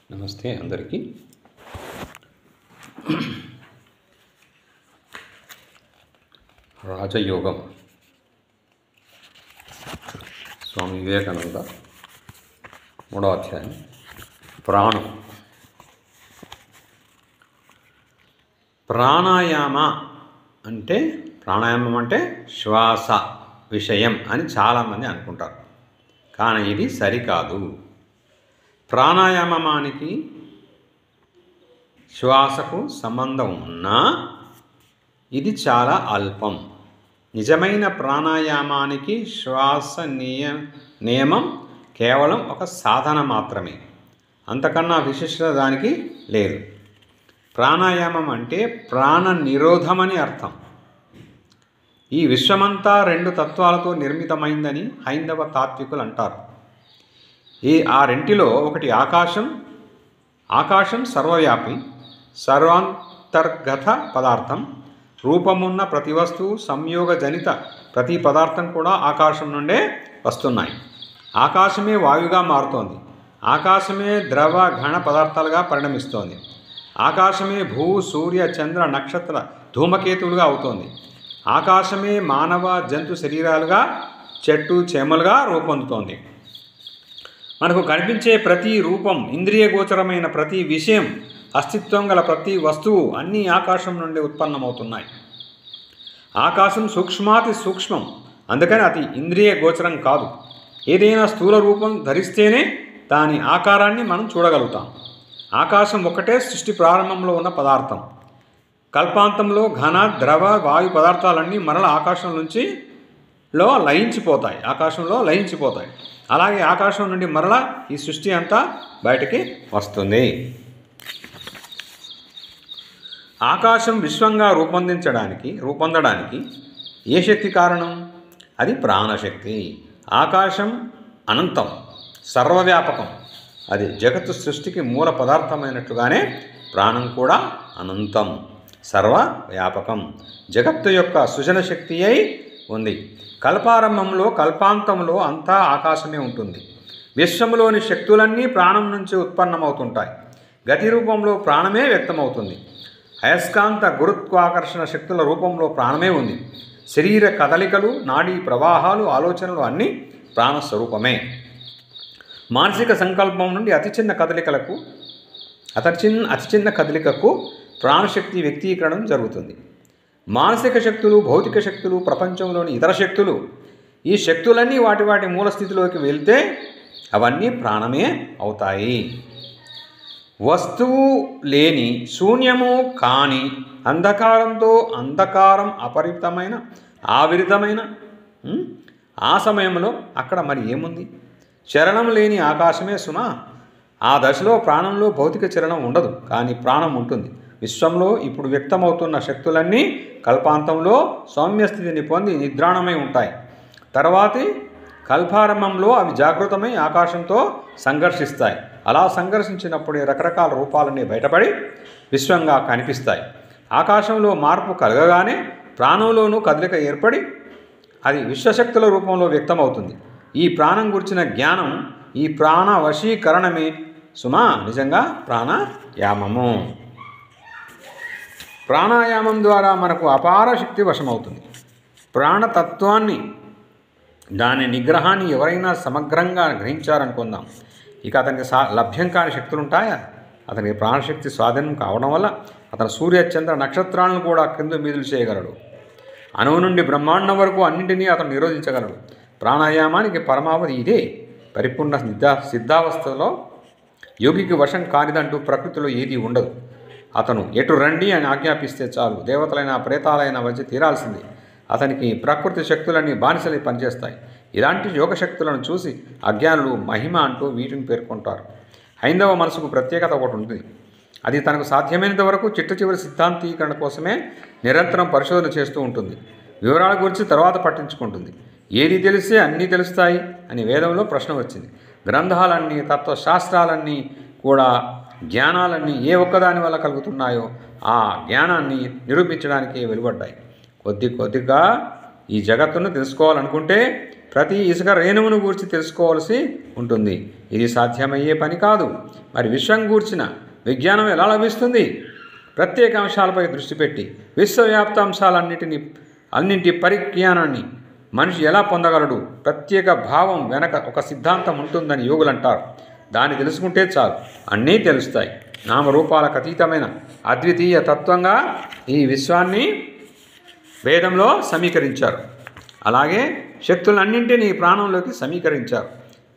నమస్తే అందరికీ. రాజయోగం స్వామి వివేకానంద 3వ అధ్యాయం. ప్రాణం. ప్రాణాయామం అంటే శ్వాస విషయం అని చాలామంది అనుకుంటారు, కానీ ఇది సరికాదు. ప్రాణాయామానికి శ్వాసకు సంబంధం ఉన్నా ఇది చాలా అల్పం. నిజమైన ప్రాణాయామానికి శ్వాస నియమం కేవలం ఒక సాధన మాత్రమే, అంతకన్నా విశిష్టత దానికి లేదు. ప్రాణాయామం అంటే ప్రాణ నిరోధమని అర్థం. ఈ విశ్వమంతా 2 తత్వాలతో నిర్మితమైందని హైందవ తాత్వికులు అంటారు. ఆ రెంటిలో ఒకటి ఆకాశం. ఆకాశం సర్వవ్యాపి, సర్వాంతర్గత పదార్థం. రూపమున్న ప్రతి వస్తువు, సంయోగజనిత ప్రతి పదార్థం కూడా ఆకాశం నుండే వస్తున్నాయి. ఆకాశమే వాయువుగా మారుతోంది. ఆకాశమే ద్రవ ఘన పదార్థాలుగా పరిణమిస్తోంది. ఆకాశమే భూ సూర్య చంద్ర నక్షత్ర ధూమకేతువులుగా అవుతోంది. ఆకాశమే మానవ జంతు శరీరాలుగా, చెట్టు చేమలుగా రూపొందుతోంది. మనకు కనిపించే ప్రతి రూపం, ఇంద్రియ గోచరమైన ప్రతి విషయం, అస్తిత్వం గల ప్రతి వస్తువు అన్నీ ఆకాశం నుండి ఉత్పన్నమవుతున్నాయి. ఆకాశం సూక్ష్మాతి సూక్ష్మం, అందుకని అది ఇంద్రియ గోచరం కాదు. ఏదైనా స్థూల రూపం ధరిస్తేనే దాని ఆకారాన్ని మనం చూడగలుగుతాం. ఆకాశం ఒక్కటే సృష్టి ప్రారంభంలో ఉన్న పదార్థం. కల్పాంతంలో ఘన ద్రవ వాయు పదార్థాలన్నీ మరల ఆకాశంలో లయించిపోతాయి. అలాగే ఆకాశం నుండి మరల ఈ సృష్టి అంతా బయటికి వస్తుంది. ఆకాశం విశ్వంగా రూపొందడానికి ఏ శక్తి కారణం? అది ప్రాణశక్తి. ఆకాశం అనంతం, సర్వవ్యాపకం. అది జగత్తు సృష్టికి మూల పదార్థమైనట్లుగానే ప్రాణం కూడా అనంతం, సర్వవ్యాపకం. జగత్తు యొక్క సృజన శక్తి అయి ఉంది. కల్పారంభంలో కల్పాంతంలో అంతా ఆకాశమే ఉంటుంది. విశ్వంలోని శక్తులన్నీ ప్రాణం నుంచి ఉత్పన్నమవుతుంటాయి. గతి రూపంలో ప్రాణమే వ్యక్తమవుతుంది. అయస్కాంత గురుత్వాకర్షణ శక్తుల రూపంలో ప్రాణమే ఉంది. శరీర కదలికలు, నాడీ ప్రవాహాలు, ఆలోచనలు అన్నీ ప్రాణస్వరూపమే. మానసిక సంకల్పం నుండి అతి చిన్న కదలికకు ప్రాణశక్తి వ్యక్తీకరణం జరుగుతుంది. మానసిక శక్తులు, భౌతిక శక్తులు, ప్రపంచంలోని ఇతర శక్తులు, ఈ శక్తులన్నీ వాటి మూల స్థితిలోకి వెళ్తే అవన్నీ ప్రాణమే అవుతాయి. వస్తువు లేని, శూన్యము కాని అంధకారం అపరిమితమైన, ఆవిరితమైన ఆ సమయంలో అక్కడ మరి ఏముంది? చలనం లేని ఆకాశమే సుమా. ఆ దశలో ప్రాణంలో భౌతిక చలనం ఉండదు, కానీ ప్రాణం ఉంటుంది. విశ్వంలో ఇప్పుడు వ్యక్తమవుతున్న శక్తులన్నీ కల్పాంతంలో సౌమ్యస్థితిని పొంది నిద్రాణమై ఉంటాయి. తర్వాతి కల్పారంభంలో అవి జాగృతమై ఆకాశంతో సంఘర్షిస్తాయి. అలా సంఘర్షించినప్పుడే రకరకాల రూపాలన్నీ బయటపడి విశ్వంగా కనిపిస్తాయి. ఆకాశంలో మార్పు కలగగానే ప్రాణంలోనూ కదలిక ఏర్పడి అది విశ్వశక్తుల రూపంలో వ్యక్తమవుతుంది. ఈ ప్రాణం గురించిన జ్ఞానం, ఈ ప్రాణ వశీకరణమే సుమా నిజంగా ప్రాణాయామము. ప్రాణాయామం ద్వారా మనకు అపార శక్తి వశమవుతుంది. ప్రాణతత్వాన్ని, దాని నిగ్రహాన్ని ఎవరైనా సమగ్రంగా గ్రహించారనుకుందాం, ఇక అతనికి లభ్యం కాని శక్తులు ఉంటాయా? అతనికి ప్రాణశక్తి స్వాధీనం కావడం వల్ల అతను సూర్య చంద్ర నక్షత్రాలను కూడా కింద మీదులు చేయగలడు. అణువు నుండి బ్రహ్మాండం వరకు అన్నింటినీ అతను నిరోధించగలడు. ప్రాణాయామానికి పరమావధి ఇదే. పరిపూర్ణ సిద్ధావస్థలో యోగికి వశం కానిదంటూ ప్రకృతిలో ఏదీ ఉండదు. అతను ఎటు రండి అని ఆజ్ఞాపిస్తే చాలు, దేవతలైన ప్రేతాలైన వచ్చి తీరాల్సిందే. అతనికి ప్రకృతి శక్తులన్నీ బానిసలై పనిచేస్తాయి. ఇలాంటి యోగశక్తులను చూసి అజ్ఞానులు మహిమ అంటూ వీటిని పేర్కొంటారు. హైందవ మనసుకు ప్రత్యేకత ఒకటి ఉంటుంది. అది తనకు సాధ్యమైనంత వరకు చిట్ట సిద్ధాంతీకరణ కోసమే నిరంతరం పరిశోధన చేస్తూ ఉంటుంది. వివరాల గురించి తర్వాత పట్టించుకుంటుంది. ఏది తెలిస్తే అన్నీ తెలుస్తాయి అని వేదంలో ప్రశ్న వచ్చింది. గ్రంథాలన్నీ, తత్వశాస్త్రాలన్నీ కూడా జ్ఞానాలన్నీ ఏ ఒక్కదాని వల్ల కలుగుతున్నాయో ఆ జ్ఞానాన్ని నిరూపించడానికి వెలువడ్డాయి. కొద్దిగా ఈ జగత్తును తెలుసుకోవాలనుకుంటే ప్రతి ఇసుక రేణువును గూర్చి తెలుసుకోవాల్సి ఉంటుంది. ఇది సాధ్యమయ్యే పని కాదు. మరి విశ్వం గూర్చిన విజ్ఞానం ఎలా లభిస్తుంది? ప్రత్యేక అంశాలపై దృష్టి పెట్టి విశ్వవ్యాప్త అన్నింటి పరిజ్ఞానాన్ని మనిషి ఎలా పొందగలడు? ప్రత్యేక భావం వెనక ఒక సిద్ధాంతం ఉంటుందని యోగులు అంటారు. దాన్ని తెలుసుకుంటే చాలు, అన్నీ తెలుస్తాయి. నామరూపాలకు అతీతమైన అద్వితీయ తత్వంగా ఈ విశ్వాన్ని వేదంలో సమీకరించారు. అలాగే శక్తులన్నింటినీ ప్రాణంలోకి సమీకరించారు.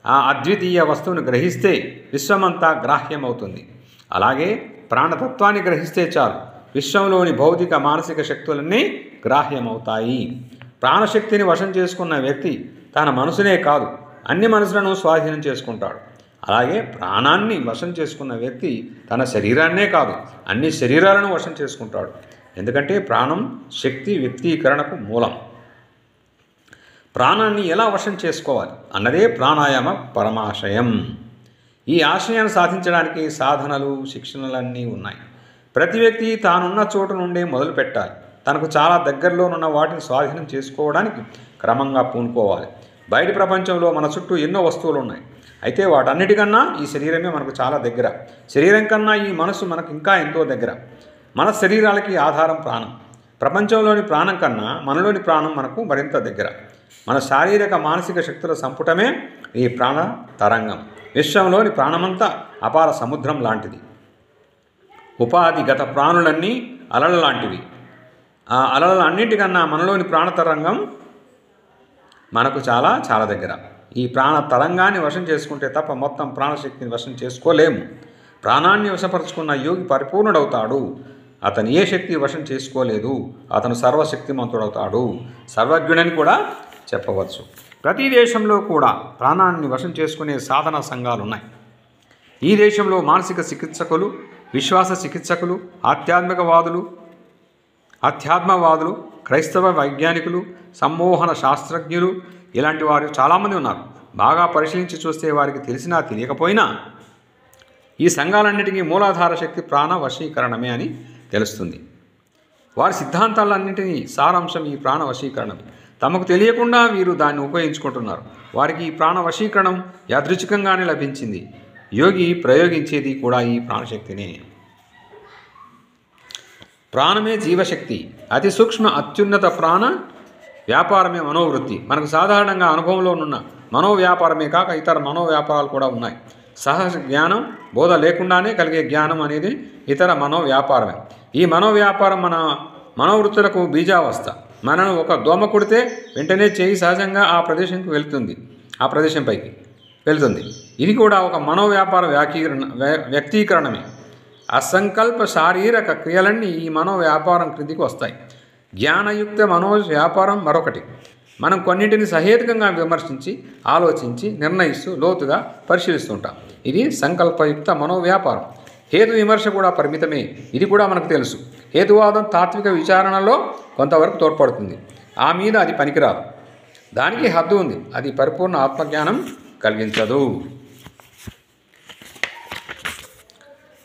ఆ అద్వితీయ వస్తువును గ్రహిస్తే విశ్వమంతా గ్రాహ్యమవుతుంది. అలాగే ప్రాణతత్వాన్ని గ్రహిస్తే చాలు, విశ్వంలోని భౌతిక మానసిక శక్తులన్నీ గ్రాహ్యమవుతాయి. ప్రాణశక్తిని వశం చేసుకున్న వ్యక్తి తన మనసునే కాదు, అన్ని మనసులను స్వాధీనం చేసుకుంటాడు. అలాగే ప్రాణాన్ని వశం చేసుకున్న వ్యక్తి తన శరీరాన్నే కాదు, అన్ని శరీరాలను వశం చేసుకుంటాడు. ఎందుకంటే ప్రాణం శక్తి వ్యక్తీకరణకు మూలం. ప్రాణాన్ని ఎలా వశం చేసుకోవాలి అన్నదే ప్రాణాయామ పరమాశయం. ఈ ఆశయాన్ని సాధించడానికి సాధనలు, శిక్షణలన్నీ ఉన్నాయి. ప్రతి వ్యక్తి తానున్న చోటు నుండే మొదలు పెట్టాలి. తనకు చాలా దగ్గరలోనున్న వాటిని స్వాధీనం చేసుకోవడానికి క్రమంగా పూనుకోవాలి. బయటి ప్రపంచంలో మన చుట్టూ ఎన్నో వస్తువులు ఉన్నాయి. అయితే వాటన్నిటికన్నా ఈ శరీరమే మనకు చాలా దగ్గర. శరీరం కన్నా ఈ మనసు మనకు ఇంకా ఎంతో దగ్గర. మన శరీరాలకి ఆధారం ప్రాణం. ప్రపంచంలోని ప్రాణం కన్నా మనలోని ప్రాణం మనకు మరింత దగ్గర. మన శారీరక మానసిక శక్తుల సంపుటమే ఈ ప్రాణ తరంగం. విశ్వంలోని ప్రాణమంతా అపార సముద్రం లాంటిది. ఉపాధిగత ప్రాణులన్నీ అలల లాంటివి. ఆ అలల అన్నింటికన్నా మనలోని ప్రాణతరంగం మనకు చాలా చాలా దగ్గర. ఈ ప్రాణ తరంగాన్ని వశం చేసుకుంటే తప్ప మొత్తం ప్రాణశక్తిని వశం చేసుకోలేము. ప్రాణాన్ని వశపరుచుకున్న యోగి పరిపూర్ణుడవుతాడు. అతను ఏ శక్తి వశం చేసుకోలేదు. అతను సర్వశక్తిమంతుడవుతాడు, సర్వజ్ఞుడని కూడా చెప్పవచ్చు. ప్రతి దేశంలో కూడా ప్రాణాన్ని వశం చేసుకునే సాధన సంఘాలు ఉన్నాయి. ఈ దేశంలో మానసిక చికిత్సకులు, విశ్వాస చికిత్సకులు, ఆధ్యాత్మవాదులు, క్రైస్తవ వైజ్ఞానికులు, సమ్మోహన శాస్త్రజ్ఞులు ఇలాంటి వారు చాలామంది ఉన్నారు. బాగా పరిశీలించి చూస్తే వారికి తెలిసినా తెలియకపోయినా ఈ సంఘాలన్నిటికీ మూలాధార శక్తి ప్రాణ వశీకరణమే అని తెలుస్తుంది. వారి సిద్ధాంతాలన్నింటినీ సారాంశం ఈ ప్రాణ వశీకరణమే. తమకు తెలియకుండా వీరు దాన్ని ఉపయోగించుకుంటున్నారు. వారికి ఈ ప్రాణ వశీకరణం యాదృచ్ఛికంగానే లభించింది. యోగి ప్రయోగించేది కూడా ఈ ప్రాణశక్తినే. ప్రాణమే జీవశక్తి. అతి సూక్ష్మ అత్యున్నత ప్రాణ వ్యాపారమే మనోవృత్తి. మనకు సాధారణంగా అనుభవంలో ఉన్న మనోవ్యాపారమే కాక ఇతర మనోవ్యాపారాలు కూడా ఉన్నాయి. సహజ జ్ఞానం, బోధ లేకుండానే కలిగే జ్ఞానం అనేది ఇతర మనోవ్యాపారమే. ఈ మనోవ్యాపారం మన మనోవృత్తులకు బీజావస్థ. మనను ఒక దోమ కుడితే వెంటనే చేయి సహజంగా ఆ ప్రదేశంపైకి వెళ్తుంది. ఇది కూడా ఒక మనోవ్యాపార వ్యక్తీకరణమే. అసంకల్ప శారీరక క్రియలన్నీ ఈ మనోవ్యాపారం క్రిందికి వస్తాయి. జ్ఞానయుక్త మనోవ్యాపారం మరొకటి. మనం కొన్నింటిని సహేతుకంగా విమర్శించి, ఆలోచించి, నిర్ణయిస్తూ లోతుగా పరిశీలిస్తుంటాం. ఇది సంకల్పయుక్త మనోవ్యాపారం. హేతు విమర్శ కూడా పరిమితమే. ఇది కూడా మనకు తెలుసు. హేతువాదం తాత్విక విచారణలో కొంతవరకు తోడ్పడుతుంది. ఆ మీద అది పనికిరాదు. దానికి హద్దు ఉంది. అది పరిపూర్ణ ఆత్మజ్ఞానం కలిగించదు.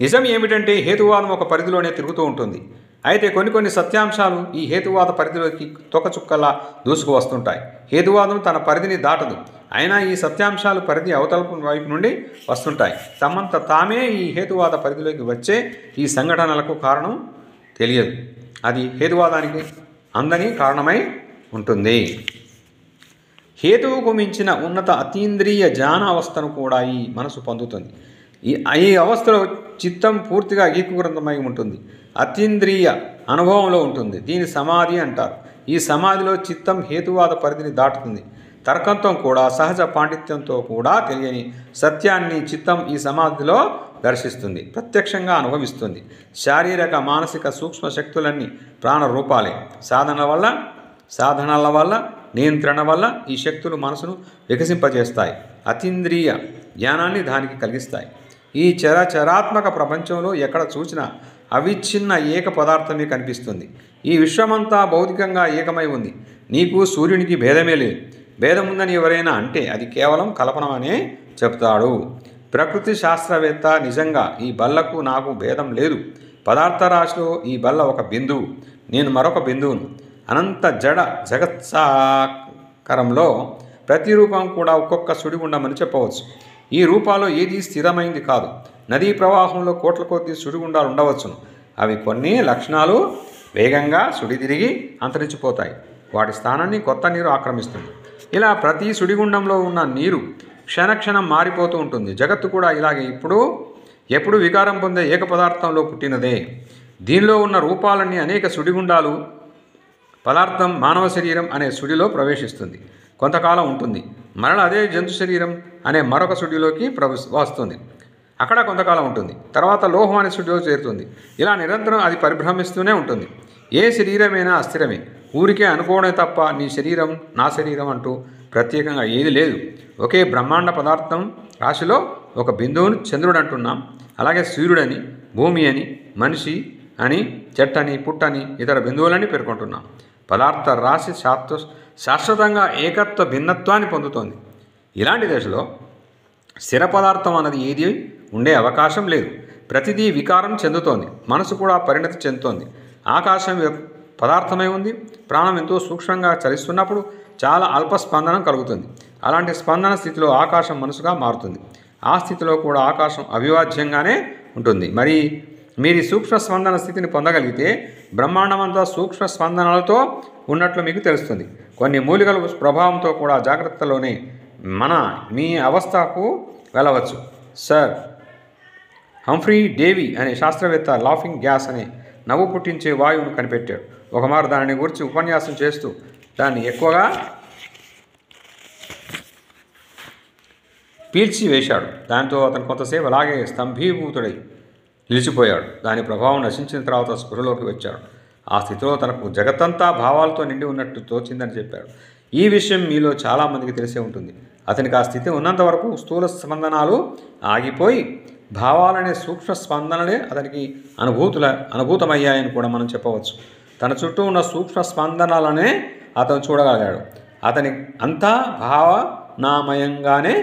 నిజం ఏమిటంటే హేతువాదం ఒక పరిధిలోనే తిరుగుతూ ఉంటుంది. అయితే కొన్ని సత్యాంశాలు ఈ హేతువాద పరిధిలోకి తొకచుక్కలా దూసుకు వస్తుంటాయి. హేతువాదం తన పరిధిని దాటదు. అయినా ఈ సత్యాంశాలు పరిధి అవతల వైపు నుండి వస్తుంటాయి. తమంత తామే ఈ హేతువాద పరిధిలోకి వచ్చే ఈ సంఘటనలకు కారణం తెలియదు. అది హేతువాదానికి అందని కారణమై ఉంటుంది. హేతువుకు మించిన ఉన్నత అతీంద్రియ జ్ఞాన అవస్థను కూడా ఈ మనసు పొందుతుంది. ఈ అవస్థలో చిత్తం పూర్తిగా ఏకీకృతమై ఉంటుంది. అతీంద్రియ అనుభవంలో ఉంటుంది. దీని సమాధి అంటారు. ఈ సమాధిలో చిత్తం హేతువాద పరిధిని దాటుతుంది. తర్కంతో కూడా, సహజ పాండిత్యంతో కూడా తెలియని సత్యాన్ని చిత్తం ఈ సమాధిలో దర్శిస్తుంది, ప్రత్యక్షంగా అనుభవిస్తుంది. శారీరక మానసిక సూక్ష్మ శక్తులన్నీ ప్రాణరూపాలే. సాధనల వల్ల నియంత్రణ వల్ల ఈ శక్తులు మనసును వికసింపజేస్తాయి. అతీంద్రియ జ్ఞానాన్ని దానికి కలిగిస్తాయి. ఈ చరాత్మక ప్రపంచంలో ఎక్కడ చూసినా అవిచ్ఛిన్న ఏక పదార్థమే కనిపిస్తుంది. ఈ విశ్వమంతా భౌతికంగా ఏకమై ఉంది. నీకు సూర్యునికి భేదమే లేదు. భేదం ఉందని ఎవరైనా అంటే అది కేవలం కల్పనమనే చెప్తాడు. ప్రకృతి శాస్త్రవేత్త నిజంగా ఈ బల్లకు నాకు భేదం లేదు. పదార్థ రాశిలో ఈ బల్ల ఒక బిందువు, నేను మరొక బిందువును. అనంత జగత్సాకరంలో ప్రతి రూపం కూడా ఒక్కొక్క సుడిగుండమని చెప్పవచ్చు. ఈ రూపాల్లో ఏదీ స్థిరమైంది కాదు. నదీ ప్రవాహంలో కోట్ల కొద్ది సుడిగుండాలు ఉండవచ్చును. అవి కొన్ని లక్షణాలు వేగంగా సుడితిరిగి అంతరించిపోతాయి. వాటి స్థానాన్ని కొత్త నీరు ఆక్రమిస్తుంది. ఇలా ప్రతి సుడిగుండంలో ఉన్న నీరు క్షణక్షణం మారిపోతూ ఉంటుంది. జగత్తు కూడా ఇలాగే ఎప్పుడు వికారం పొందే ఏక పదార్థంలో పుట్టినదే. దీనిలో ఉన్న రూపాలన్నీ అనేక సుడిగుండాలు. పదార్థం మానవ శరీరం అనే సుడిలో ప్రవేశిస్తుంది, కొంతకాలం ఉంటుంది. మరల అదే జంతు శరీరం అనే మరొక సుడిలోకి వస్తుంది, అక్కడ కొంతకాలం ఉంటుంది. తర్వాత లోహం అనే సుడిలో చేరుతుంది. ఇలా నిరంతరం అది పరిభ్రమిస్తూనే ఉంటుంది. ఏ శరీరమైనా అస్థిరమే. ఊరికే అనుకోవడమే తప్ప నీ శరీరం నా శరీరం అంటూ ప్రత్యేకంగా ఏది లేదు. ఒకే బ్రహ్మాండ పదార్థం రాశిలో ఒక బిందువును చంద్రుడు అంటున్నాం. అలాగే సూర్యుడని, భూమి అని, మనిషి అని, చెట్టని, పుట్టని, ఇతర బిందువులని పేర్కొంటున్నాం. పదార్థ రాశి శాశ్వతంగా ఏకత్వ భిన్నత్వాన్ని పొందుతోంది. ఇలాంటి దశలో స్థిర పదార్థం అన్నది ఏది ఉండే అవకాశం లేదు. ప్రతిదీ వికారం చెందుతోంది. మనసు కూడా పరిణతి చెందుతోంది. ఆకాశం పదార్థమై ఉంది. ప్రాణం ఎంతో సూక్ష్మంగా చలిస్తున్నప్పుడు చాలా అల్ప స్పందనం కలుగుతుంది. అలాంటి స్పందన స్థితిలో ఆకాశం మనసుగా మారుతుంది. ఆ స్థితిలో కూడా ఆకాశం అవిభాజ్యంగానే ఉంటుంది. మీరు సూక్ష్మ స్పందన స్థితిని పొందగలిగితే బ్రహ్మాండమంతా సూక్ష్మ స్పందనలతో ఉన్నట్లు మీకు తెలుస్తుంది. కొన్ని మూలికల ప్రభావంతో కూడా జాగ్రత్తలోనే మీ అవస్థకు వెళ్ళవచ్చు. సర్ హంఫ్రీ డేవి అనే శాస్త్రవేత్త లాఫింగ్ గ్యాస్ అనే నవ్వు పుట్టించే వాయువును కనిపెట్టాడు. ఒకమారు దానిని గురించి ఉపన్యాసం చేస్తూ దాన్ని ఎక్కువగా పీల్చి వేశాడు. దాంతో అతను కొంతసేపు అలాగే స్తంభీభూతుడై నిలిచిపోయాడు. దాని ప్రభావం నశించిన తర్వాత స్పృహలోకి వచ్చాడు. ఆ స్థితిలో తనకు జగత్తంతా భావాలతో నిండి ఉన్నట్టు తోచిందని చెప్పాడు. ఈ విషయం మీలో చాలామందికి తెలిసే ఉంటుంది. అతనికి ఆ స్థితి ఉన్నంత వరకు స్థూల స్పందనాలు ఆగిపోయి భావాలనే సూక్ష్మ స్పందనలే అతనికి అనుభూతమయ్యాయని కూడా మనం చెప్పవచ్చు. తన చుట్టూ ఉన్న సూక్ష్మ స్పందనలనే అతను చూడగలిగాడు. అతని అంతా భావనామయంగానే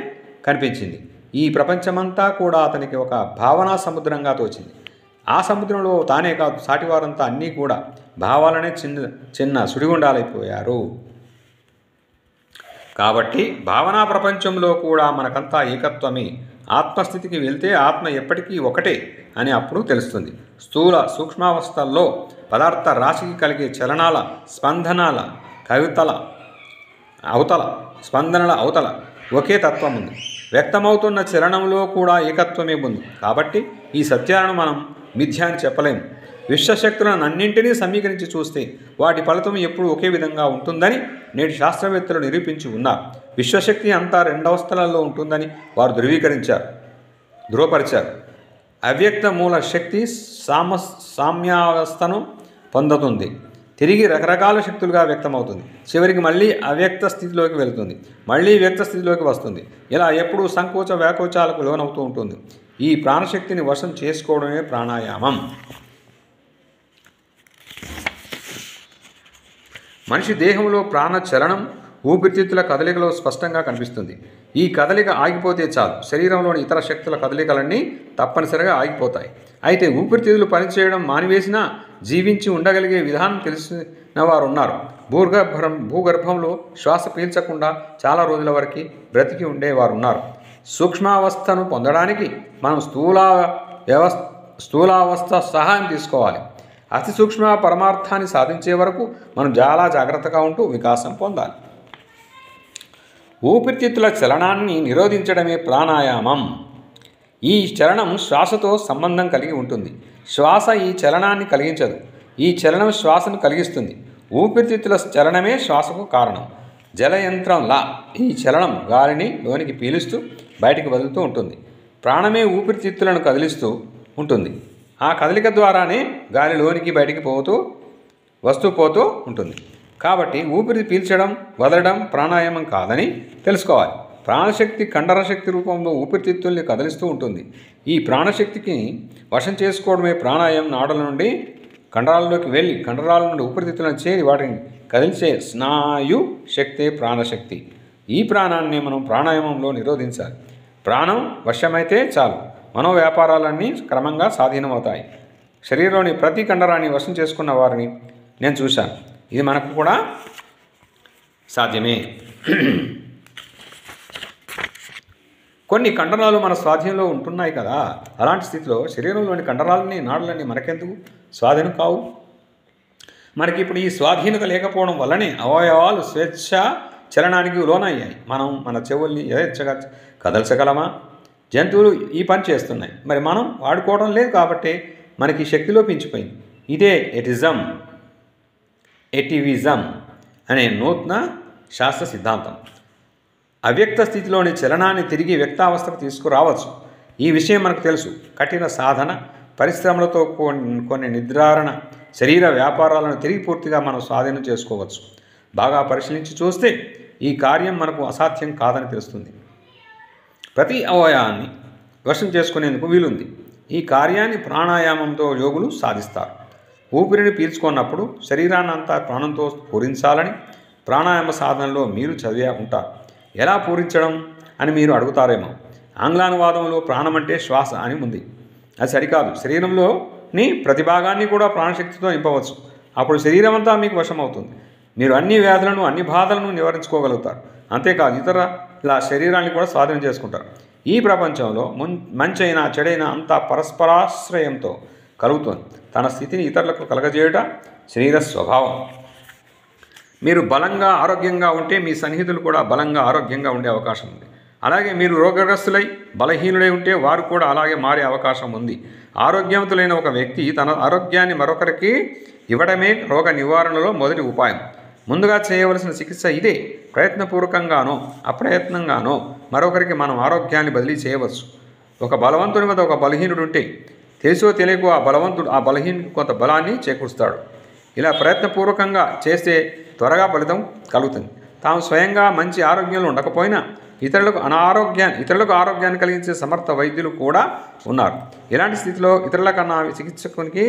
కనిపించింది. ఈ ప్రపంచమంతా కూడా అతనికి ఒక భావనా సముద్రంగా తోచింది. ఆ సముద్రంలో తానే కాదు, సాటివారంతా అన్నీ కూడా భావాలనే చిన్న సుడిగుండాలైపోయారు. కాబట్టి భావనా ప్రపంచంలో కూడా మనకంతా ఏకత్వమే. ఆత్మస్థితికి వెళ్తే ఆత్మ ఎప్పటికీ ఒకటే అని అప్పుడు తెలుస్తుంది. స్థూల సూక్ష్మావస్థల్లో పదార్థ రాశికి కలిగే చలనాల స్పందనల అవతల ఒకే తత్వం ఉంది. వ్యక్తమవుతున్న చలనంలో కూడా ఏకత్వమే ఉంది. కాబట్టి ఈ సత్యాలను మనం మిథ్య అని చెప్పలేము. విశ్వశక్తులను అన్నింటినీ సమీకరించి చూస్తే వాటి ఫలితం ఎప్పుడూ ఒకే విధంగా ఉంటుందని నేటి శాస్త్రవేత్తలు నిరూపించి ఉన్నారు. విశ్వశక్తి అంతా రెండవస్థలలో ఉంటుందని వారు ధృవపరిచారు. అవ్యక్త మూల శక్తి సామ్యావస్థను పొందుతుంది. తిరిగి రకరకాల శక్తులుగా వ్యక్తమవుతుంది. చివరికి మళ్ళీ అవ్యక్త స్థితిలోకి వెళుతుంది, మళ్ళీ వ్యక్త స్థితిలోకి వస్తుంది. ఇలా ఎప్పుడూ సంకోచ వ్యాకోచాలకు లోనవుతూ ఉంటుంది. ఈ ప్రాణశక్తిని వశం చేసుకోవడమే ప్రాణాయామం. మనిషి దేహంలో ప్రాణచలనం ఊపిరితిత్తుల కదలికలో స్పష్టంగా కనిపిస్తుంది. ఈ కదలిక ఆగిపోతే చాలు, శరీరంలోని ఇతర శక్తుల కదలికలన్నీ తప్పనిసరిగా ఆగిపోతాయి. అయితే ఊపిరితిత్తులు పనిచేయడం మానివేసినా జీవించి ఉండగలిగే విధానం తెలిసిన వారు ఉన్నారు. భూగర్భంలో శ్వాస పీల్చకుండా చాలా రోజుల వరకు బ్రతికి ఉండేవారు ఉన్నారు. సూక్ష్మావస్థను పొందడానికి మనం స్థూలావస్థ సహాయం తీసుకోవాలి. అతి సూక్ష్మ పరమార్థాన్ని సాధించే వరకు మనం చాలా జాగ్రత్తగా ఉంటూ వికాసం పొందాలి. ఊపిరితిత్తుల చలనాన్ని నిరోధించడమే ప్రాణాయామం. ఈ చలనం శ్వాసతో సంబంధం కలిగి ఉంటుంది. శ్వాస ఈ చలనాన్ని కలిగించదు. ఈ చలనం శ్వాసను కలిగిస్తుంది. ఊపిరితిత్తుల చలనమే శ్వాసకు కారణం. జలయంత్రంలా ఈ చలనం గాలిని లోనికి పీలుస్తూ బయటికి వదులుతూ ఉంటుంది. ప్రాణమే ఊపిరితిత్తులను కదిలిస్తూ ఉంటుంది. ఆ కదలిక ద్వారానే గాలి లోనికి బయటికి పోతూ ఉంటుంది. కాబట్టి ఊపిరి పీల్చడం వదలడం ప్రాణాయామం కాదని తెలుసుకోవాలి. ప్రాణశక్తి కండరశక్తి రూపంలో ఊపిరితిత్తుల్ని కదిలిస్తూ ఉంటుంది. ఈ ప్రాణశక్తికి వశం చేసుకోవడమే ప్రాణాయామం. నాడుల నుండి కండరాల్లోకి వెళ్ళి కండరాల నుండి ఊపిరితిత్తులను చేరి వాటిని కదిలించే స్నాయు శక్తే ప్రాణశక్తి. ఈ ప్రాణాన్ని మనం ప్రాణాయామంలో నిరోధించాలి. ప్రాణం వశమైతే చాలు, మనోవ్యాపారాలన్నీ క్రమంగా స్వాధీనమవుతాయి. శరీరంలోని ప్రతి కండరాన్ని వశం చేసుకున్న వారిని నేను చూశాను. ఇది మనకు కూడా సాధ్యమే. కొన్ని కండరాలు మన స్వాధీనంలో ఉంటున్నాయి కదా, అలాంటి స్థితిలో శరీరంలోని కండరాలని నాడులన్నీ మనకెందుకు స్వాధీనం కావు? మనకి ఇప్పుడు ఈ స్వాధీనత లేకపోవడం వల్లనే అవయవాలు స్వేచ్ఛ చలనానికి లోనయ్యాయి. మనం మన చెవుల్ని యథేచ్ఛగా కదల్చగలమా? జంతువులు ఈ పని చేస్తున్నాయి, మరి మనం వాడుకోవడం లేదు కాబట్టి మనకి శక్తి లోపించిపోయింది. ఇదే ఎటివిజం అనే నూతన శాస్త్ర సిద్ధాంతం. అవ్యక్త స్థితిలోని చలనాన్ని తిరిగి వ్యక్తావస్థకు తీసుకురావచ్చు. ఈ విషయం మనకు తెలుసు. కఠిన సాధన పరిశ్రమలతో కొన్ని నిర్ధారణ శరీర వ్యాపారాలను తిరిగి పూర్తిగా మనం స్వాధీనం చేసుకోవచ్చు. బాగా పరిశీలించి చూస్తే ఈ కార్యం మనకు అసాధ్యం కాదని తెలుస్తుంది. ప్రతి అవయవాన్ని వశం చేసుకునేందుకు వీలుంది. ఈ కార్యాన్ని ప్రాణాయామంతో యోగులు సాధిస్తారు. ఊపిరిని పీల్చుకున్నప్పుడు శరీరాన్నంతా ప్రాణంతో పూరించాలని ప్రాణాయామ సాధనలో మీరు చదివే ఉంటారు. ఎలా పూరించడం అని మీరు అడుగుతారేమో. ఆంగ్లానువాదంలో ప్రాణం అంటే శ్వాస అని ఉంది. అది సరికాదు. శరీరంలోని ప్రతి భాగాన్ని కూడా ప్రాణశక్తితో నింపవచ్చు. అప్పుడు శరీరం అంతా మీకు వశమవుతుంది. మీరు అన్ని వ్యాధులను అన్ని బాధలను నివారించుకోగలుగుతారు. అంతేకాదు ఇతరుల శరీరాన్ని కూడా స్వాధీనం చేసుకుంటారు. ఈ ప్రపంచంలో మంచైనా చెడైనా అంతా పరస్పరాశ్రయంతో కలుగుతుంది. తన స్థితిని ఇతరులకు కలగజేయుట శరీర స్వభావం. మీరు బలంగా ఆరోగ్యంగా ఉంటే మీ సన్నిహితులు కూడా బలంగా ఆరోగ్యంగా ఉండే అవకాశం ఉంది. అలాగే మీరు రోగగ్రస్తులై బలహీనుడై ఉంటే వారు కూడా అలాగే మారే అవకాశం ఉంది. ఆరోగ్యవంతులైన ఒక వ్యక్తి తన ఆరోగ్యాన్ని మరొకరికి ఇవ్వడమే రోగ నివారణలో మొదటి ఉపాయం. ముందుగా చేయవలసిన చికిత్స ఇదే. ప్రయత్నపూర్వకంగానో అప్రయత్నంగానో మరొకరికి మనం ఆరోగ్యాన్ని బదిలీ చేయవచ్చు. ఒక బలవంతుని వద్ద ఒక బలహీనుడు ఉంటే తెలుసో తెలియకో ఆ బలవంతుడు ఆ బలహీనుడికి కొంత బలాన్ని చేకూరుస్తాడు. ఇలా ప్రయత్నపూర్వకంగా చేస్తే త్వరగా ఫలితం కలుగుతుంది. తాము స్వయంగా మంచి ఆరోగ్యంలో ఉండకపోయినా ఇతరులకు ఆరోగ్యాన్ని కలిగించే సమర్థ వైద్యులు కూడా ఉన్నారు. ఇలాంటి స్థితిలో ఇతరుల కన్నా చికిత్సకునికి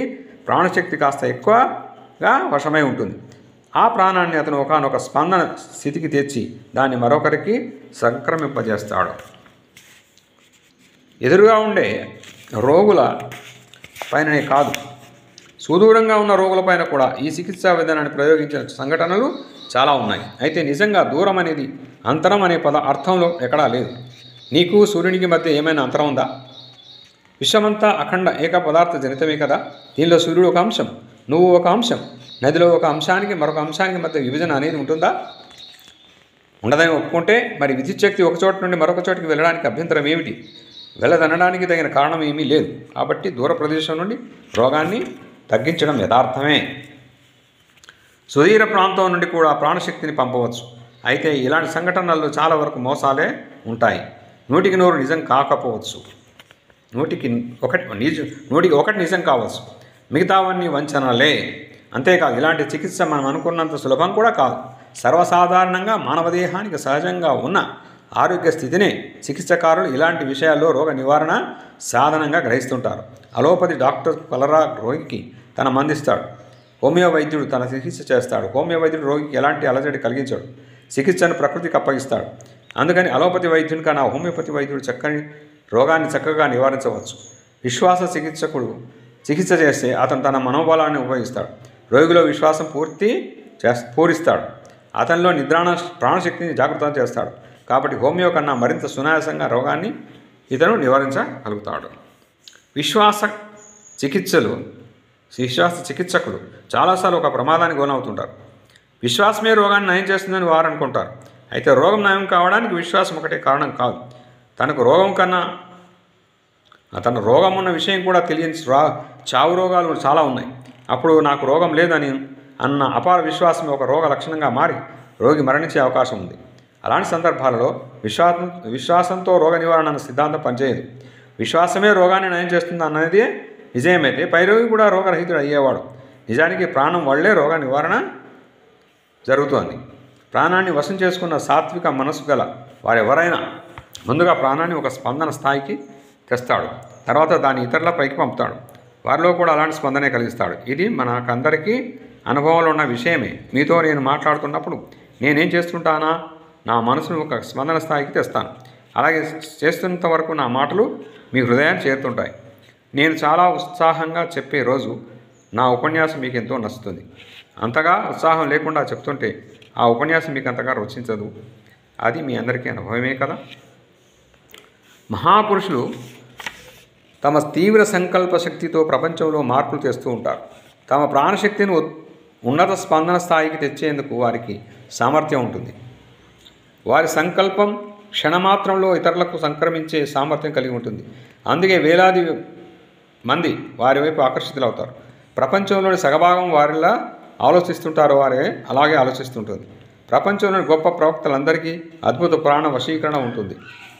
ప్రాణశక్తి కాస్త ఎక్కువగా వశమై ఉంటుంది. ఆ ప్రాణాన్ని అతను ఒకానొక స్పందన స్థితికి తెచ్చి దాన్ని మరొకరికి సంక్రమింపజేస్తాడు. ఎదురుగా ఉండే రోగుల పైననే కాదు, సుదూరంగా ఉన్న రోగులపైన కూడా ఈ చికిత్సా విధానాన్ని ప్రయోగించిన సంఘటనలు చాలా ఉన్నాయి. అయితే నిజంగా దూరం అనేది అంతరం అనే అర్థంలో ఎక్కడా లేదు. నీకు సూర్యునికి మధ్య ఏమైనా అంతరం ఉందా? విశ్వమంతా అఖండ ఏక పదార్థ జనితమే కదా. దీనిలో సూర్యుడు ఒక అంశం, నువ్వు ఒక అంశం. నదిలో ఒక అంశానికి మరొక అంశానికి మధ్య విభజన అనేది ఉంటుందా? ఉండదని ఒప్పుకుంటే మరి విద్యుత్ శక్తి ఒక చోట నుండి మరొక చోటికి వెళ్ళడానికి అభ్యంతరం ఏమిటి? వెళ్ళదనడానికి తగిన కారణం ఏమీ లేదు. కాబట్టి దూర ప్రదేశం నుండి రోగాన్ని తగ్గించడం యథార్థమే. సుదీర ప్రాంతం నుండి కూడా ప్రాణశక్తిని పంపవచ్చు. అయితే ఇలాంటి సంఘటనల్లో చాలా వరకు మోసాలే ఉంటాయి. 100కి 100 నిజం కాకపోవచ్చు. 100కి 1 నిజం కావచ్చు, మిగతావన్నీ వంచనలే. అంతేకాదు ఇలాంటి చికిత్స మనం అనుకున్నంత సులభం కూడా కాదు. సర్వసాధారణంగా మానవ దేహానికి సహజంగా ఉన్న ఆరోగ్య స్థితినే చికిత్సకారులు ఇలాంటి విషయాల్లో రోగ నివారణ సాధనంగా గ్రహిస్తుంటారు. అలోపతి డాక్టర్ కలరా రోగికి తన మందిస్తాడు. హోమియో వైద్యుడు తన చికిత్స చేస్తాడు. హోమియో వైద్యుడు రోగికి ఎలాంటి అలజడి కలిగించాడు. చికిత్సను ప్రకృతికి అప్పగిస్తాడు. అందుకని అలోపతి వైద్యుని కన్నా హోమియోపతి వైద్యుడు రోగాన్ని చక్కగా నివారించవచ్చు. విశ్వాస చికిత్సకుడు చికిత్స చేస్తే అతను తన మనోబలాన్ని ఉపయోగిస్తాడు. రోగిలో విశ్వాసం పూరిస్తాడు. అతనిలో నిద్రాణ ప్రాణశక్తిని జాగృతం చేస్తాడు. కాబట్టి హోమియో కన్నా మరింత సునాయాసంగా రోగాన్ని ఇతను నివారించగలుగుతాడు. విశ్వాస చికిత్సకులు చాలాసార్లు ఒక ప్రమాదానికి లోనవుతుంటారు. విశ్వాసమే రోగాన్ని నయం చేస్తుందని వారు అనుకుంటారు. అయితే రోగం నయం కావడానికి విశ్వాసం ఒకటే కారణం కాదు. తనకు రోగం ఉన్న విషయం కూడా తెలియని చావు రోగాలు చాలా ఉన్నాయి. అప్పుడు నాకు రోగం లేదని అన్న అపార విశ్వాసం ఒక రోగ లక్షణంగా మారి రోగి మరణించే అవకాశం ఉంది. అలాంటి సందర్భాలలో విశ్వాసంతో రోగ నివారణ అన్న సిద్ధాంతం పనిచేయదు. విశ్వాసమే రోగాన్ని నయం చేస్తుంది అన్నది నిజమైతే పైరోగి కూడా రోగరహితుడు అయ్యేవాడు. నిజానికి ప్రాణం వల్లే రోగ నివారణ జరుగుతోంది. ప్రాణాన్ని వశం చేసుకున్న సాత్విక మనసు గల వారెవరైనా ముందుగా ప్రాణాన్ని ఒక స్పందన స్థాయికి తెస్తాడు. తర్వాత దాన్ని ఇతరుల పైకి పంపుతాడు. వారిలో కూడా అలాంటి స్పందనే కలిగిస్తాడు. ఇది మనకందరికీ అనుభవంలో ఉన్న విషయమే. మీతో నేను మాట్లాడుతున్నప్పుడు నేనేం చేస్తుంటానా, నా మనసును ఒక స్పందన స్థాయికి తెస్తాను. అలాగే చేస్తున్నంత వరకు నా మాటలు మీ హృదయాన్ని చేరుతుంటాయి. నేను చాలా ఉత్సాహంగా చెప్పే రోజు నా ఉపన్యాసం మీకు ఎంతో నచ్చుతుంది. అంతగా ఉత్సాహం లేకుండా చెప్తుంటే ఆ ఉపన్యాసం మీకు అంతగా రుచించదు. అది మీ అందరికీ అనుభవమే కదా. మహాపురుషులు తమ తీవ్ర సంకల్ప శక్తితో ప్రపంచంలో మార్పులు తెస్తూ ఉంటారు. తమ ప్రాణశక్తిని ఉన్నత స్పందన స్థాయికి తెచ్చేందుకు వారికి సామర్థ్యం ఉంటుంది. వారి సంకల్పం క్షణమాత్రంలో ఇతరులకు సంక్రమించే సామర్థ్యం కలిగి ఉంటుంది. అందుకే వేలాది మంది వారి వైపు ఆకర్షితులవుతారు. ప్రపంచంలోని సగభాగం వారిలా ఆలోచిస్తుంటారు, వారే అలాగే ఆలోచిస్తుంటుంది. ప్రపంచంలోని గొప్ప ప్రవక్తలందరికీ అద్భుత ప్రాణ వశీకరణ ఉంటుంది.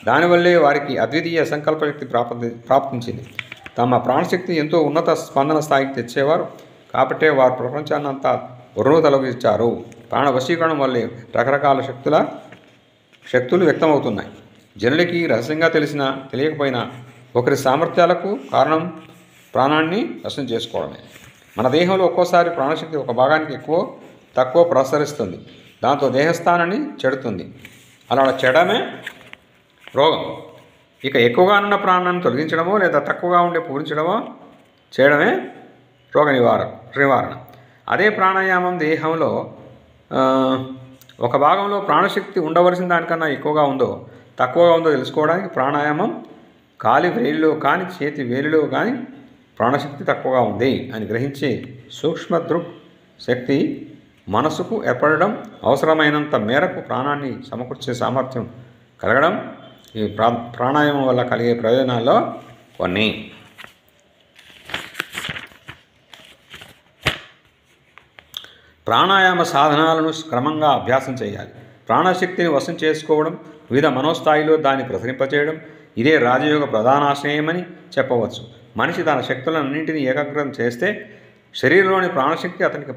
దానివల్లే వారికి అద్వితీయ సంకల్పశక్తి ప్రాప్తించింది. తమ ప్రాణశక్తి ఎంతో ఉన్నత స్పందన స్థాయికి తెచ్చేవారు కాబట్టే వారు ప్రపంచాన్నంతా తొలగించారు. ప్రాణ వశీకరణం వల్లే రకరకాల శక్తులు వ్యక్తమవుతున్నాయి. జనులకి రహస్యంగా తెలిసినా తెలియకపోయినా ఒకరి సామర్థ్యాలకు కారణం ప్రాణాన్ని వశం చేసుకోవడమే. మన దేహంలో ఒక్కోసారి ప్రాణశక్తి ఒక భాగానికి ఎక్కువ తక్కువ ప్రసరిస్తుంది. దాంతో దేహస్థానాన్ని చెడుతుంది. అలా చెడమే రోగం. ఇక ఎక్కువగా ఉన్న ప్రాణాన్ని తొలగించడమో లేదా తక్కువగా ఉండే పూరించడమో చేయడమే రోగ నివారణ. అదే ప్రాణాయామం దేహంలో ఒక భాగంలో ప్రాణశక్తి ఉండవలసిన దానికన్నా ఎక్కువగా ఉందో తక్కువగా ఉందో తెలుసుకోవడానికి ప్రాణాయామం కాలి వేలిలో కానీ చేతి వేలిలో కానీ ప్రాణశక్తి తక్కువగా ఉంది అని గ్రహించే సూక్ష్మ దృక్ శక్తి మనసుకు ఏర్పడడం, అవసరమైనంత మేరకు ప్రాణాన్ని సమకూర్చే సామర్థ్యం కలగడం ఈ ప్రాణాయామం వల్ల కలిగే ప్రయోజనాల్లో కొన్ని. ప్రాణాయామ సాధనాలను క్రమంగా అభ్యాసం చేయాలి. ప్రాణశక్తిని వశం చేసుకోవడం, వివిధ మనోస్థాయిలో దాన్ని ప్రసరింపచేయడం ఇదే రాజయోగ ప్రధానాశ్రయమని చెప్పవచ్చు. మనిషి తన శక్తులన్నింటినీ ఏకాగ్రం చేస్తే శరీరంలోని ప్రాణశక్తి అతనికి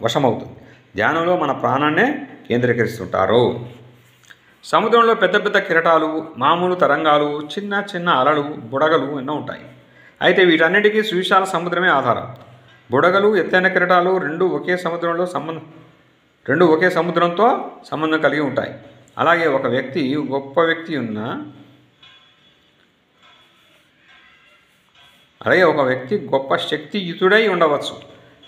వశమవుతుంది. ధ్యానంలో మన ప్రాణాన్నే కేంద్రీకరిస్తుంటారు. సముద్రంలో పెద్ద పెద్ద కిరటాలు, మామూలు తరంగాలు, చిన్న చిన్న అలలు, బుడగలు ఎన్నో ఉంటాయి. అయితే వీటన్నిటికీ సువిశాల సముద్రమే ఆధారం. బుడగలు, ఎత్తైన కిరటాలు రెండు ఒకే సముద్రంతో సంబంధం కలిగి ఉంటాయి. అలాగే ఒక వ్యక్తి గొప్ప వ్యక్తి ఉన్నా అలాగే ఒక వ్యక్తి గొప్ప శక్తియుతుడై ఉండవచ్చు,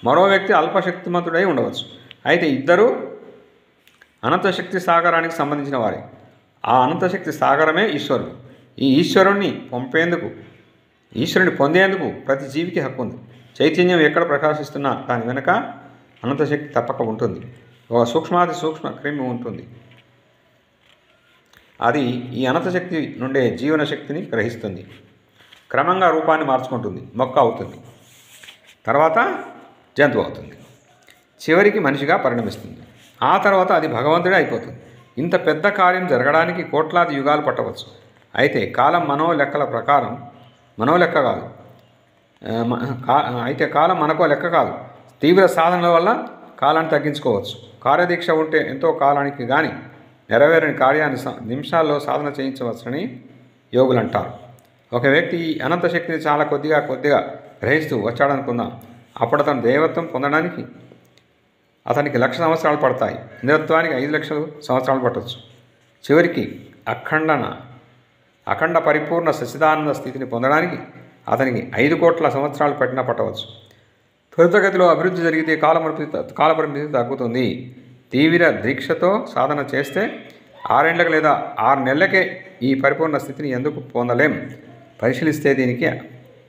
మరో వ్యక్తి అల్పశక్తిమంతుడై ఉండవచ్చు. అయితే ఇద్దరూ అనంతశక్తి సాగరానికి సంబంధించిన వారే. ఆ అనంతశక్తి సాగరమే ఈశ్వరుడు. ఈ ఈశ్వరుణ్ణి పొందేందుకు ప్రతి జీవికి హక్కు ఉంది. చైతన్యం ఎక్కడ ప్రకాశిస్తున్నా దాని వెనుక అనంతశక్తి తప్పక ఉంటుంది. ఒక సూక్ష్మాతి సూక్ష్మ క్రిమి ఉంటుంది. అది ఈ అనంతశక్తి నుండే జీవన శక్తిని గ్రహిస్తుంది. క్రమంగా రూపాన్ని మార్చుకుంటుంది. మొక్క అవుతుంది, తర్వాత జంతువు అవుతుంది, చివరికి మనిషిగా పరిణమిస్తుంది. ఆ తర్వాత అది భగవంతుడే అయిపోతుంది. ఇంత పెద్ద కార్యం జరగడానికి కోట్లాది యుగాలు పట్టవచ్చు. అయితే కాలం మనో మనకో లెక్క కాదు. తీవ్ర సాధనల వల్ల కాలాన్ని తగ్గించుకోవచ్చు. కార్యదీక్ష ఉంటే ఎంతో కాలానికి కానీ నెరవేరని కార్యాన్ని నిమిషాల్లో సాధన చేయించవచ్చని యోగులు అంటారు. ఒక వ్యక్తి ఈ అనంత శక్తిని చాలా కొద్దిగా గ్రహిస్తూ వచ్చాడనుకుందాం. అప్పుడు అతను దైవత్వం పొందడానికి అతనికి 1,00,000 సంవత్సరాలు పడతాయి. ఇంద్రత్వానికి 5,00,000 సంవత్సరాలు పట్టవచ్చు. చివరికి అఖండ పరిపూర్ణ సచ్చిదానంద స్థితిని పొందడానికి అతనికి 5 కోట్ల సంవత్సరాలు పట్టవచ్చు. త్వరితగతిలో అభివృద్ధి జరిగితే కాలపరిమితి తగ్గుతుంది. తీవ్ర దీక్షతో సాధన చేస్తే 6 ఏళ్లకు లేదా 6 నెలలకే ఈ పరిపూర్ణ స్థితిని ఎందుకు పొందలేం? పరిశీలిస్తే దీనికి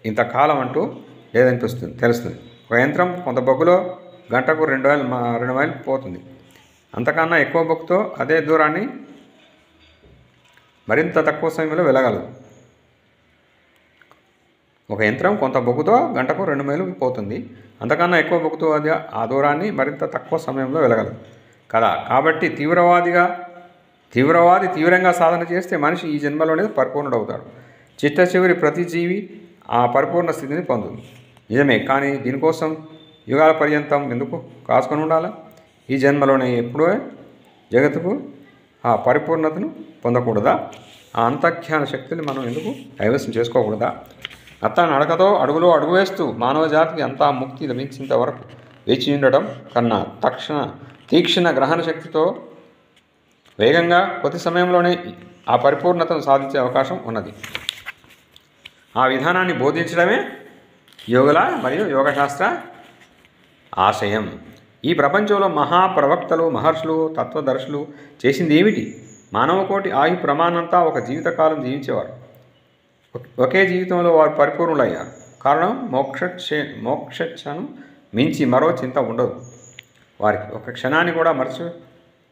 ఇంతకాలం అంటూ లేదనిపిస్తుంది, తెలుస్తుంది. ఒక యంత్రం కొంత బొగ్గులో గంటకు 2 మైళ్ళు పోతుంది. అంతకన్నా ఎక్కువ బొగ్గుతో అదే దూరాన్ని మరింత తక్కువ సమయంలో వెళ్ళగలదు. ఒక యంత్రం కొంత బొగ్గుతో గంటకు 2 మైళ్ళు పోతుంది. అంతకన్నా ఎక్కువ బొగ్గుతో అది ఆ దూరాన్ని మరింత తక్కువ సమయంలో వెళ్ళగలదు కదా. కాబట్టి తీవ్రవాది తీవ్రంగా సాధన చేస్తే మనిషి ఈ జన్మలోనే పరిపూర్ణుడవుతాడు. చిట్ట చివరి ప్రతి జీవి ఆ పరిపూర్ణ స్థితిని పొందుతుంది. నిజమే, కానీ దీనికోసం యుగాల పర్యంతం ఎందుకు కాసుకొని ఉండాలా? ఈ జన్మలోనే ఎప్పుడో జగత్తుకు ఆ పరిపూర్ణతను పొందకూడదా? ఆ అంతఃఖ్యాన శక్తిని మనం ఎందుకు కైవసం చేసుకోకూడదా? అతని నడకతో అడుగులో అడుగు వేస్తూ మానవ జాతికి అంతా ముక్తి లభించేంత వరకు వేచి ఉండటం కన్నా తీక్షణ గ్రహణ శక్తితో వేగంగా కొద్ది సమయంలోనే ఆ పరిపూర్ణతను సాధించే అవకాశం ఉన్నది. ఆ విధానాన్ని బోధించడమే యోగుల మరియు యోగశాస్త్ర ఆశయం. ఈ ప్రపంచంలో మహాప్రవక్తలు, మహర్షులు, తత్వదర్శులు చేసింది ఏమిటి? మానవకోటి ఆయు ప్రమాణంతా ఒక జీవితకాలం జీవించేవారు. ఒకే జీవితంలో వారు పరిపూర్ణులయ్యారు. కారణం మోక్షను మించి మరో చింత ఉండదు వారికి. ఒక క్షణాన్ని కూడా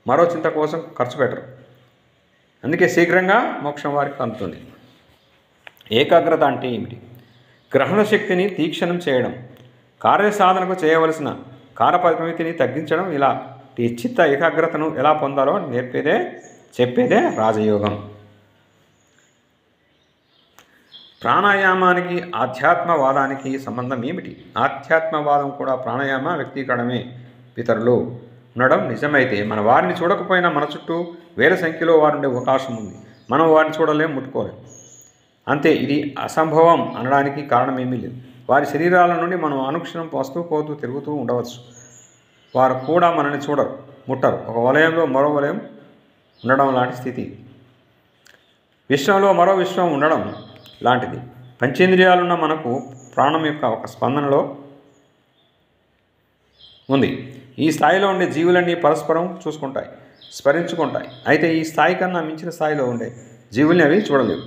మరో చింత కోసం ఖర్చు పెట్టరు. అందుకే శీఘ్రంగా మోక్షం వారికి అందుతుంది. ఏకాగ్రత అంటే ఏమిటి? గ్రహణ శక్తిని తీక్షణం చేయడం, కార్యసాధనకు చేయవలసిన కాలపరిమితిని తగ్గించడం. ఇలా ఈ చిత్త ఏకాగ్రతను ఎలా పొందాలో చెప్పేదే రాజయోగం. ప్రాణాయామానికి ఆధ్యాత్మవాదానికి సంబంధం ఏమిటి? ఆధ్యాత్మవాదం కూడా ప్రాణాయామ వ్యక్తీకరణమే. పితరులు ఉండడం నిజమైతే మన వారిని చూడకపోయినా మన చుట్టూ వేల సంఖ్యలో వారు ఉండే అవకాశం ఉంది. మనం వారిని చూడలేం, ముట్టుకోలేం. అంతే. ఇది అసంభవం అనడానికి కారణం ఏమీ లేదు. వారి శరీరాల నుండి మనం అనుక్షణం వస్తూ పోతూ తిరుగుతూ ఉండవచ్చు. వారు కూడా మనల్ని చూడరు, ముట్టరు. ఒక వలయంలో మరో వలయం ఉండడం లాంటి స్థితి. విశ్వంలో మరో విశ్వం ఉండడం లాంటిది. పంచేంద్రియాలున్న మనకు ప్రాణం యొక్క ఒక స్పందనలో ఉంది. ఈ స్థాయిలో ఉండే జీవులన్నీ పరస్పరం చూసుకుంటాయి, స్మరించుకుంటాయి. అయితే ఈ స్థాయి కన్నా మించిన స్థాయిలో ఉండే జీవుల్ని అవి చూడలేవు.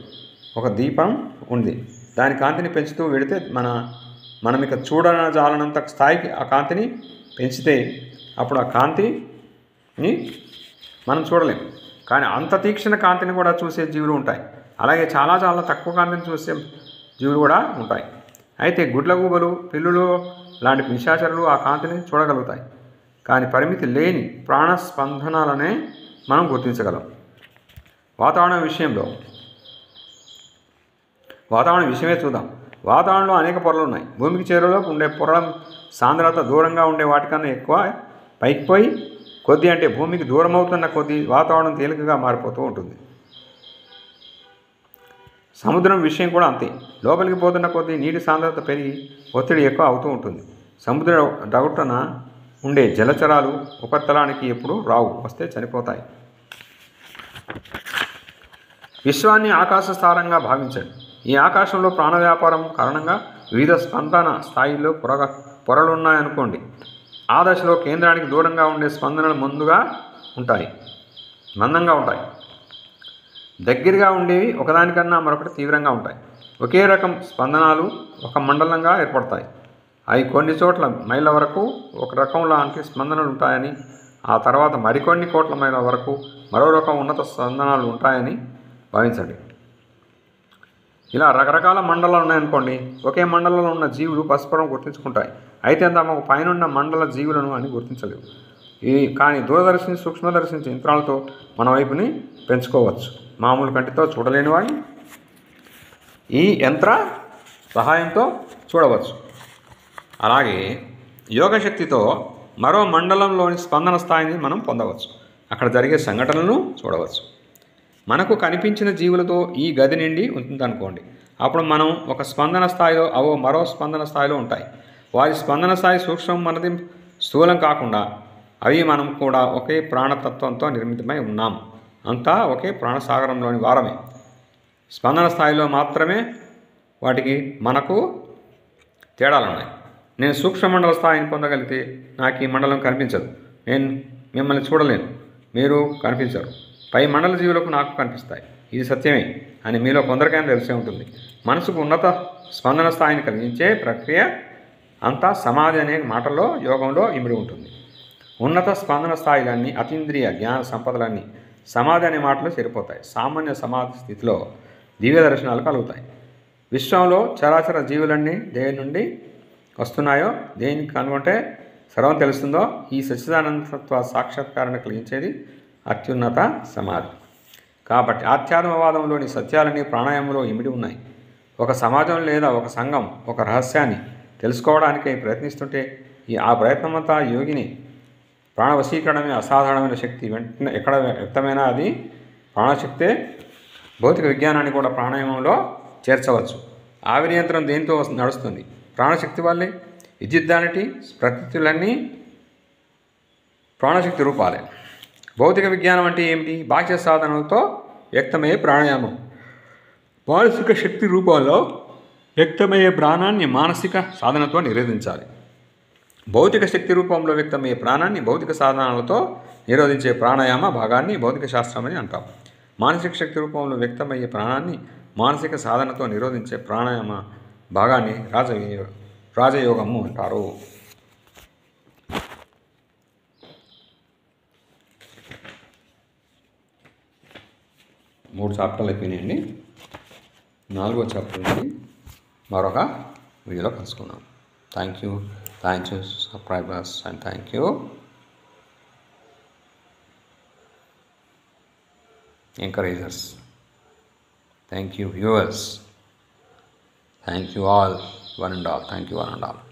ఒక దీపం ఉంది, దాని కాంతిని పెంచుతూ వెడితే మనం ఇక చూడజాలనంత స్థాయికి ఆ కాంతిని పెంచితే అప్పుడు ఆ కాంతిని మనం చూడలేం. కానీ అంత తీక్షణ కాంతిని కూడా చూసే జీవులు ఉంటాయి. అలాగే చాలా చాలా తక్కువ కాంతిని చూసే జీవులు కూడా ఉంటాయి. అయితే గుడ్లగూబలు, పిల్లులు లాంటి నిశాచరులు ఆ కాంతిని చూడగలుగుతాయి. కానీ పరిమితి లేని ప్రాణ స్పందనాలనే మనం గుర్తించగలం. వాతావరణ విషయమే చూద్దాం. వాతావరణంలో అనేక పొరలు ఉన్నాయి. భూమికి చేరువలో ఉండే పొరల సాంద్రత దూరంగా ఉండే వాటికన్నా ఎక్కువ పైకి పోయి కొద్ది, అంటే భూమికి దూరం అవుతున్న కొద్ది వాతావరణం తేలికగా మారిపోతూ ఉంటుంది. సముద్రం విషయం కూడా అంతే. లోపలికి పోతున్న కొద్ది నీటి సాంద్రత పెరిగి ఒత్తిడి ఎక్కువ అవుతూ ఉంటుంది. సముద్ర డగుటన ఉండే జలచరాలు ఉపరితలానికి ఎప్పుడు రావు, వస్తే చనిపోతాయి. విశ్వాన్ని ఆకాశ స్థానంగా భావించండి. ఈ ఆకాశంలో ప్రాణ వ్యాపారం కారణంగా వివిధ స్పందన స్థాయిల్లో పొరలున్నాయనుకోండి. ఆ దశలో కేంద్రానికి దూరంగా ఉండే స్పందనలు మందంగా ఉంటాయి. దగ్గరగా ఉండేవి ఒకదానికన్నా మరొకటి తీవ్రంగా ఉంటాయి. ఒకే రకం స్పందనాలు ఒక మండలంగా ఏర్పడతాయి. అవి కొన్ని చోట్ల మైళ్ళ వరకు ఒక రకం లాంటి స్పందనలు ఉంటాయని, ఆ తర్వాత మరికొన్ని కోట్ల మైళ్ళ వరకు మరో రకం ఉన్నత స్పందనాలు ఉంటాయని భావించండి. ఇలా రకరకాల మండలాలు ఉన్నాయనుకోండి. ఒకే మండలంలో ఉన్న జీవులు పరస్పరం గుర్తించుకుంటాయి. అయితే తమకు పైనున్న మండల జీవులను అని గుర్తించలేవు. కానీ దూరదర్శిని, సూక్ష్మదర్శిని యంత్రాలతో మన వైపుని పెంచుకోవచ్చు. మామూలు కంటితో చూడలేని వాడిని ఈ యంత్ర సహాయంతో చూడవచ్చు. అలాగే యోగశక్తితో మరో మండలంలోని స్పందన స్థాయిని మనం పొందవచ్చు. అక్కడ జరిగే సంఘటనలను చూడవచ్చు. మనకు కనిపించిన జీవులతో ఈ గది నిండి ఉంటుందనుకోండి. అప్పుడు మనం ఒక స్పందన స్థాయిలో అవో మరో స్పందన స్థాయిలో ఉంటాయి. వారి స్పందన స్థాయి సూక్ష్మం, మనది స్థూలం కాకుండా అవి మనం కూడా ఒకే ప్రాణతత్వంతో నిర్మితమై ఉన్నాం. అంతా ఒకే ప్రాణసాగరంలోని వారమే. స్పందన స్థాయిలో మాత్రమే మనకు తేడాలున్నాయి. నేను సూక్ష్మమండల స్థాయిని పొందగలిగితే నాకు ఈ మండలం కనిపించదు, నేను మిమ్మల్ని చూడలేను, మీరు కనిపించరు. పై మండల జీవులకు నాకు కనిపిస్తాయి. ఇది సత్యమే అని మీలో కొందరికైనా తెలిసే ఉంటుంది. మనసుకు ఉన్నత స్పందన స్థాయిని కలిగించే ప్రక్రియ అంతా సమాధి అనే మాటలో, యోగంలో ఇమిడి ఉంటుంది. ఉన్నత స్పందన స్థాయిలన్నీ, అతీంద్రియ జ్ఞాన సంపదలన్నీ సమాధి అనే మాటలు సరిపోతాయి. సామాన్య సమాధి స్థితిలో దివ్య దర్శనాలు కలుగుతాయి. విశ్వంలో చరాచర జీవులన్నీ దేని నుండి వస్తున్నాయో, దేనికి కనుగొంటే సర్వం తెలుస్తుందో, ఈ సచ్చిదానందత్వ సాక్షాత్కారాన్ని కలిగించేది అత్యున్నత సమాధి. కాబట్టి ఆధ్యాత్మవాదంలోని సత్యాలన్నీ ప్రాణాయామంలో ఇమిడి ఉన్నాయి. ఒక సమాజం లేదా ఒక సంఘం ఒక రహస్యాన్ని తెలుసుకోవడానికై ప్రయత్నిస్తుంటే ఆ ప్రయత్నమంతా యోగిని ప్రాణవశీకరణమే అసాధారణమైన శక్తి. వెంటనే ఎక్కడ వ్యక్తమైనా అది ప్రాణశక్తే. భౌతిక విజ్ఞానాన్ని కూడా ప్రాణాయామంలో చేర్చవచ్చు. ఆవిరి యంత్రం దేనితో నడుస్తుంది? ప్రాణశక్తి వల్లే. విద్యుద్దానిటి ప్రకృతులన్నీ ప్రాణశక్తి రూపాలే. భౌతిక విజ్ఞానం అంటే ఏమిటి? బాహ్య సాధనలతో వ్యక్తమయ్యే ప్రాణాయామం. మానసిక శక్తి రూపంలో వ్యక్తమయ్యే ప్రాణాన్ని మానసిక సాధనతో నిరోధించాలి. భౌతిక శక్తి రూపంలో వ్యక్తమయ్యే ప్రాణాన్ని భౌతిక సాధనాలతో నిరోధించే ప్రాణాయామ భాగాన్ని భౌతిక శాస్త్రం అని అంటాం. మానసిక శక్తి రూపంలో వ్యక్తమయ్యే ప్రాణాన్ని మానసిక సాధనతో నిరోధించే ప్రాణాయామ భాగాన్ని రాజయోగము అంటారు. మూడు చాప్టర్లు అయిపోయినాయండి. 4వ చాప్టర్ నుండి మరొక వీడియోలో కలుసుకుందాం. Thank you subscribers and thank you encouragers. Thank you viewers. Thank you all, one and all. Thank you one and all.